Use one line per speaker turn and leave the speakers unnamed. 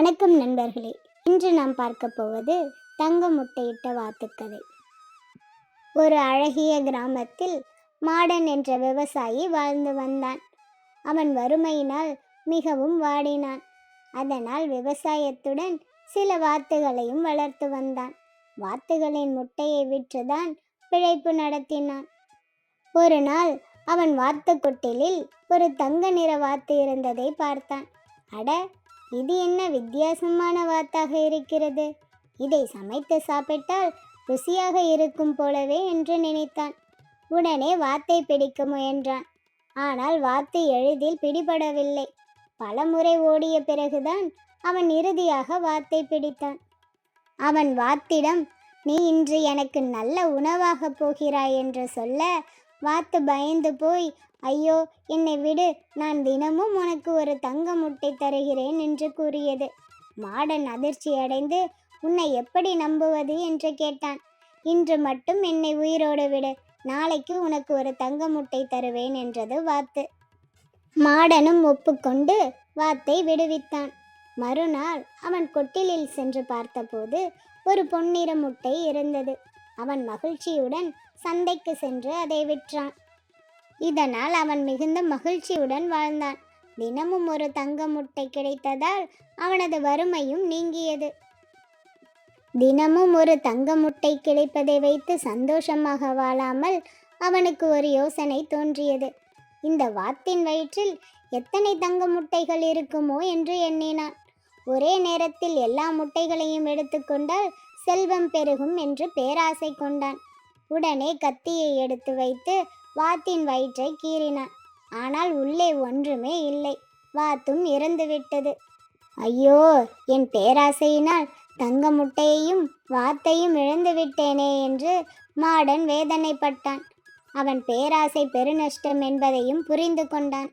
வணக்கம் நண்பர்களே. இன்று நாம் பார்க்க போவது தங்க முட்டையிட்ட வாத்துக்கதை. ஒரு அழகிய கிராமத்தில் மாடன் என்ற விவசாயி வாழ்ந்து வந்தான். அவன் வறுமையினால் மிகவும் வாடினான். அதனால் விவசாயத்துடன் சில வாத்துகளையும் வளர்த்து வந்தான். வாத்துகளின் முட்டையை விற்றுதான் பிழைப்பு நடத்தினான். ஒரு நாள் அவன் வாத்து கொட்டிலில் ஒரு தங்க நிற வாத்து இருந்ததை பார்த்தான். அட, இது என்ன வித்தியாசமான வாத்தாக இருக்கிறது, இதை சமைத்து சாப்பிட்டால் ருசியாக இருக்கும் போலவே என்று நினைத்தான். உடனே வாத்தை பிடிக்க முயன்றான். ஆனால் வாத்து எளிதில் பிடிபடவில்லை. பல முறை ஓடிய பிறகுதான் அவன் இறுதியாக வாத்தை பிடித்தான். அவன் வாத்திடம், நீ இன்று எனக்கு நல்ல உணவாக போகிறாய் என்று சொல்ல, வாத்து பயந்து போய், ஐயோ, என்னை விடு, நான் தினமும் உனக்கு ஒரு தங்க முட்டை தருகிறேன் என்று கூறியது. மாடன் அதிர்ச்சி அடைந்து, உன்னை எப்படி நம்புவது என்று கேட்டான். இன்று மட்டும் என்னை உயிரோடு விடு, நாளைக்கு உனக்கு ஒரு தங்க முட்டை தருவேன் என்றது வாத்து. மாடனும் ஒப்புக்கொண்டு வாத்தை விடுவித்தான். மறுநாள் அவன் கொட்டிலில் சென்று பார்த்தபோது ஒரு பொன்னிற முட்டை இருந்தது. அவன் மகிழ்ச்சியுடன் சந்தைக்கு சென்று அதை விற்றான். இதனால் அவன் மிகுந்த மகிழ்ச்சியுடன் வாழ்ந்தான். தினமும் ஒரு தங்க முட்டை கிடைத்ததால் அவனது வறுமையும் நீங்கியது. தினமும் ஒரு தங்க முட்டை கிடைப்பதை வைத்து சந்தோஷமாக வாழாமல் அவனுக்கு ஒரு யோசனை தோன்றியது. இந்த வாத்தின் வயிற்றில் எத்தனை தங்க முட்டைகள் இருக்குமோ என்று எண்ணினான். ஒரே நேரத்தில் எல்லா முட்டைகளையும் எடுத்துக்கொண்டால் செல்வம் பெருகும் என்று பேராசை கொண்டான். உடனே கத்தியை எடுத்து வைத்து வாத்தின் வயிற்றை கீறினான். ஆனால் உள்ளே ஒன்றுமே இல்லை. வாத்தும் இறந்துவிட்டது. ஐயோ, என் பேராசையினால் தங்க முட்டையையும் வாத்தையும் இழந்து விட்டேனே என்று மாடன் வேதனைப்பட்டான். அவன் பேராசை பெருநஷ்டம் என்பதையும் புரிந்து கொண்டான்.